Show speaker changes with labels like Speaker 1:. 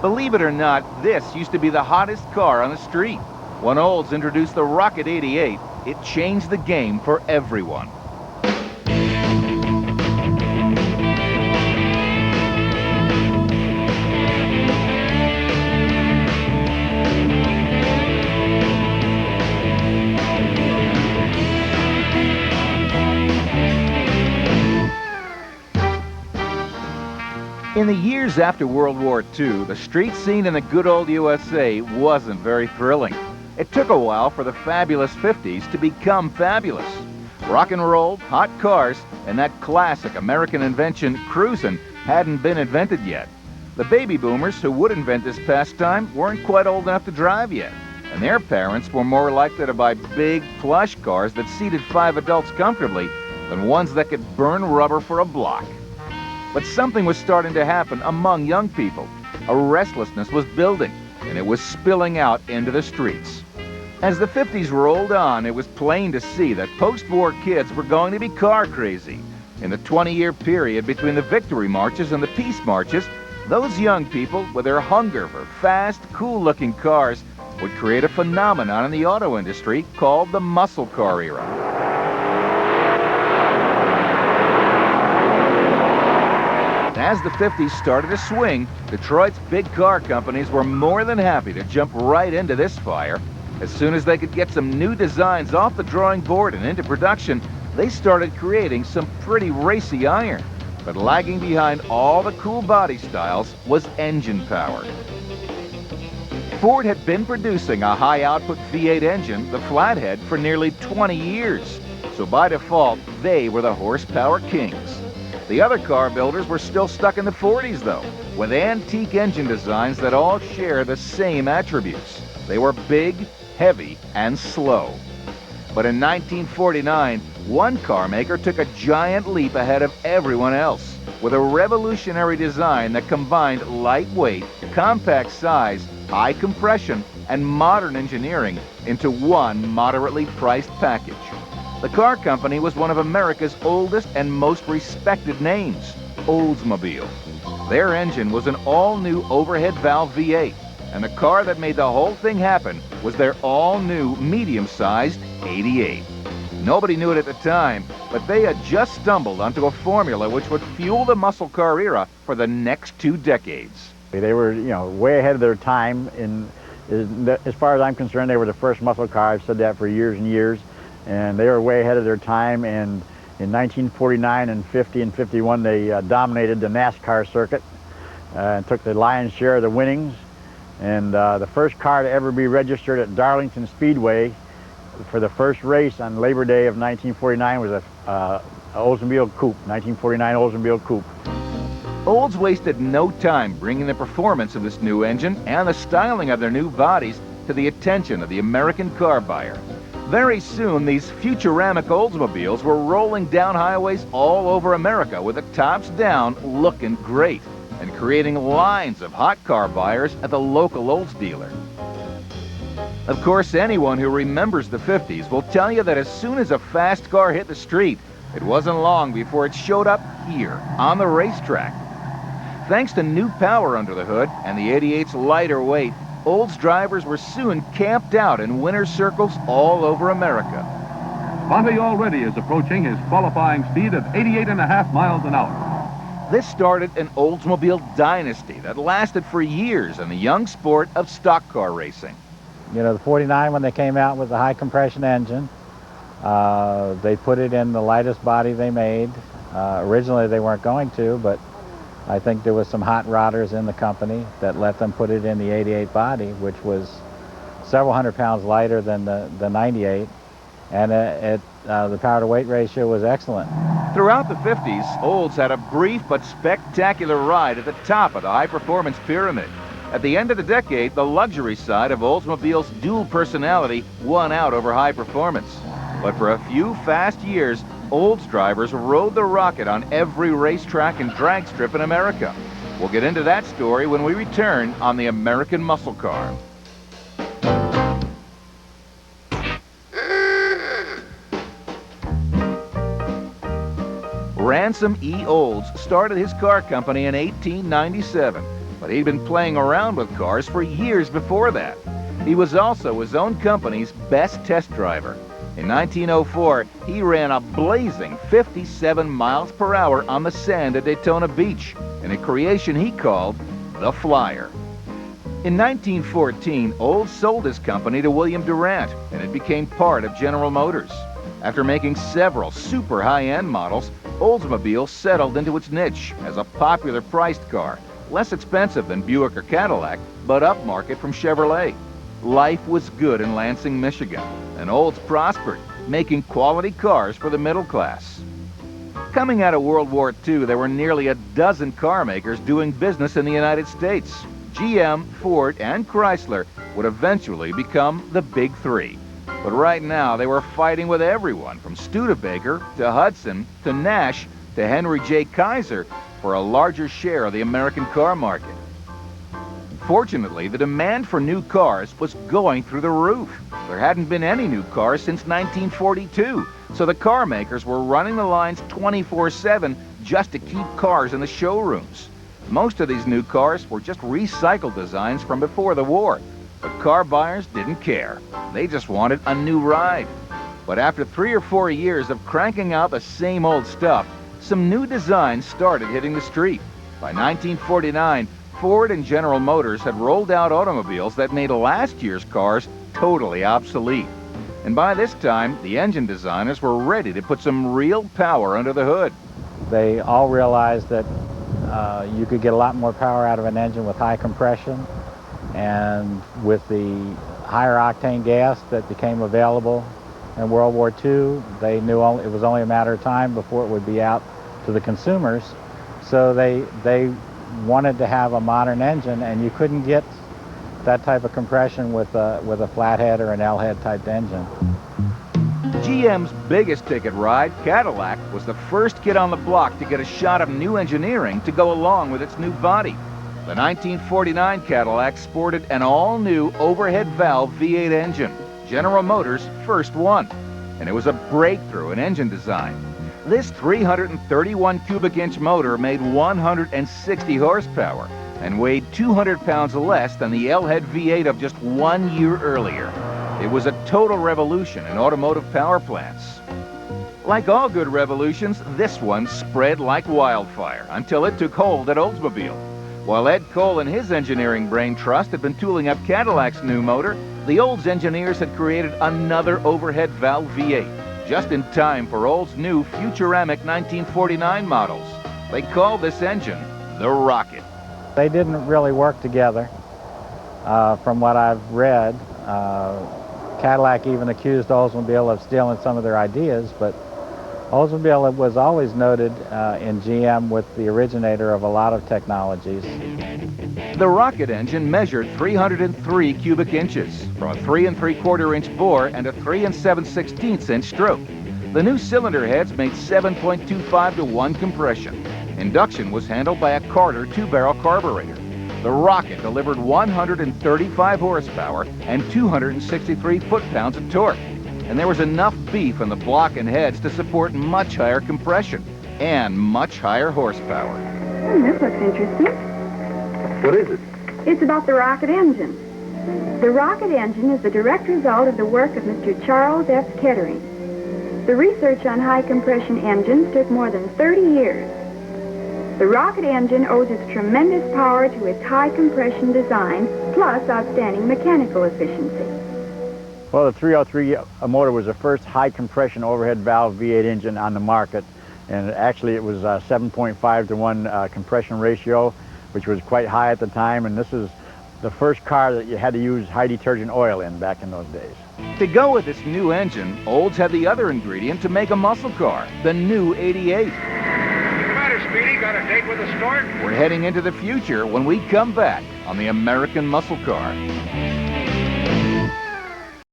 Speaker 1: Believe it or not, this used to be the hottest car on the street. When Olds introduced the Rocket 88, it changed the game for everyone. In the years after World War II, the street scene in the good old USA wasn't very thrilling. It took a while for the fabulous 50s to become fabulous. Rock and roll, hot cars, and that classic American invention, cruisin', hadn't been invented yet. The baby boomers who would invent this pastime weren't quite old enough to drive yet, and their parents were more likely to buy big, plush cars that seated 5 adults comfortably than ones that could burn rubber for a block. But something was starting to happen among young people. A restlessness was building, and it was spilling out into the streets. As the 50s rolled on, it was plain to see that post-war kids were going to be car crazy. In the 20-year period between the victory marches and the peace marches, those young people, with their hunger for fast, cool-looking cars, would create a phenomenon in the auto industry called the muscle car era. As the 50s started to swing, Detroit's big car companies were more than happy to jump right into this fire. As soon as they could get some new designs off the drawing board and into production, they started creating some pretty racy iron. But lagging behind all the cool body styles was engine power. Ford had been producing a high-output V8 engine, the Flathead, for nearly 20 years. So by default, they were the horsepower kings. The other car builders were still stuck in the 40s, though, with antique engine designs that all share the same attributes. They were big, heavy, and slow. But in 1949, one car maker took a giant leap ahead of everyone else with a revolutionary design that combined lightweight, compact size, high compression, and modern engineering into one moderately priced package. The car company was one of America's oldest and most respected names, Oldsmobile. Their engine was an all-new overhead valve V8, and the car that made the whole thing happen was their all-new medium-sized 88. Nobody knew it at the time, but they had just stumbled onto a formula which would fuel the muscle car era for the next 2 decades.
Speaker 2: They were, way ahead of their time. As far as I'm concerned, they were the first muscle car. I've said that for years and years. And they were way ahead of their time, and in 1949 and 50 and 51 they dominated the NASCAR circuit and took the lion's share of the winnings. And the first car to ever be registered at Darlington Speedway for the first race on Labor Day of 1949 was a Oldsmobile Coupe, 1949 Oldsmobile Coupe.
Speaker 1: Olds wasted no time bringing the performance of this new engine and the styling of their new bodies to the attention of the American car buyer. Very soon, these futuramic Oldsmobiles were rolling down highways all over America with the tops down, looking great, and creating lines of hot car buyers at the local Olds dealer. Of course, anyone who remembers the 50s will tell you that as soon as a fast car hit the street, it wasn't long before it showed up here, on the racetrack. Thanks to new power under the hood and the 88's lighter weight, Olds drivers were soon camped out in winner's circles all over America.
Speaker 3: Bonte already is approaching his qualifying speed of 88.5 miles an hour.
Speaker 1: This started an Oldsmobile dynasty that lasted for years in the young sport of stock car racing.
Speaker 2: The 49, when they came out with the high compression engine, they put it in the lightest body they made. Originally they weren't going to, but I think there was some hot rodders in the company that let them put it in the 88 body, which was several hundred pounds lighter than the 98, and the power-to-weight ratio was excellent.
Speaker 1: Throughout the 50s, Olds had a brief but spectacular ride at the top of the high-performance pyramid. At the end of the decade, the luxury side of Oldsmobile's dual personality won out over high performance. But for a few fast years, Olds drivers rode the Rocket on every racetrack and drag strip in America. We'll get into that story when we return on the American Muscle Car. Ransom E. Olds started his car company in 1897. but he'd been playing around with cars for years before that. He was also his own company's best test driver. In 1904, he ran a blazing 57 miles per hour on the sand at Daytona Beach in a creation he called the Flyer. In 1914, Olds sold his company to William Durant, and it became part of General Motors. After making several super high-end models, Oldsmobile settled into its niche as a popular priced car, less expensive than Buick or Cadillac, but upmarket from Chevrolet. Life was good in Lansing, Michigan, and Olds prospered, making quality cars for the middle class. Coming out of World War II, there were nearly a dozen car makers doing business in the United States. GM, Ford, and Chrysler would eventually become the Big Three. But right now, they were fighting with everyone from Studebaker to Hudson to Nash to Henry J. Kaiser for a larger share of the American car market. Fortunately, the demand for new cars was going through the roof. There hadn't been any new cars since 1942, so the car makers were running the lines 24/7 just to keep cars in the showrooms. Most of these new cars were just recycled designs from before the war, but car buyers didn't care. They just wanted a new ride. But after 3 or 4 years of cranking out the same old stuff, some new designs started hitting the street. By 1949, Ford and General Motors had rolled out automobiles that made last year's cars totally obsolete. And by this time, the engine designers were ready to put some real power under the hood.
Speaker 2: They all realized that you could get a lot more power out of an engine with high compression, and with the higher octane gas that became available in World War II, they knew it was only a matter of time before it would be out to the consumers. So they wanted to have a modern engine, and you couldn't get that type of compression with a flathead or an L-head type engine.
Speaker 1: GM's biggest ticket ride, Cadillac, was the first kid on the block to get a shot of new engineering to go along with its new body. The 1949 Cadillac sported an all-new overhead valve V8 engine, General Motors' first one, and it was a breakthrough in engine design. This 331 cubic inch motor made 160 horsepower and weighed 200 pounds less than the L-head V8 of just 1 year earlier. It was a total revolution in automotive power plants. Like all good revolutions, this one spread like wildfire until it took hold at Oldsmobile. While Ed Cole and his engineering brain trust had been tooling up Cadillac's new motor, the Olds engineers had created another overhead valve V8, just in time for Olds' new Futuramic 1949 models. They called this engine the Rocket.
Speaker 2: They didn't really work together, from what I've read. Cadillac even accused Oldsmobile of stealing some of their ideas, but Oldsmobile was always noted in GM with the originator of a lot of technologies.
Speaker 1: The Rocket engine measured 303 cubic inches from a 3 3/4 inch bore and a 3 7/16 inch stroke. The new cylinder heads made 7.25 to 1 compression. Induction was handled by a Carter 2-barrel carburetor. The Rocket delivered 135 horsepower and 263 foot-pounds of torque. And there was enough beef in the block and heads to support much higher compression and much higher horsepower.
Speaker 4: This looks interesting.
Speaker 3: What is it?
Speaker 4: It's about the Rocket engine. The Rocket engine is the direct result of the work of Mr. Charles F. Kettering. The research on high compression engines took more than 30 years. The Rocket engine owes its tremendous power to its high compression design, plus outstanding mechanical efficiency.
Speaker 2: Well, the 303 motor was the first high compression overhead valve V8 engine on the market, and actually it was 7.5 to 1 compression ratio, which was quite high at the time, and this is the first car that you had to use high detergent oil in back in those days.
Speaker 1: To go with this new engine, Olds had the other ingredient to make a muscle car, the new 88.
Speaker 5: Speedy, got a date with the store?
Speaker 1: We're heading into the future when we come back on the American Muscle Car.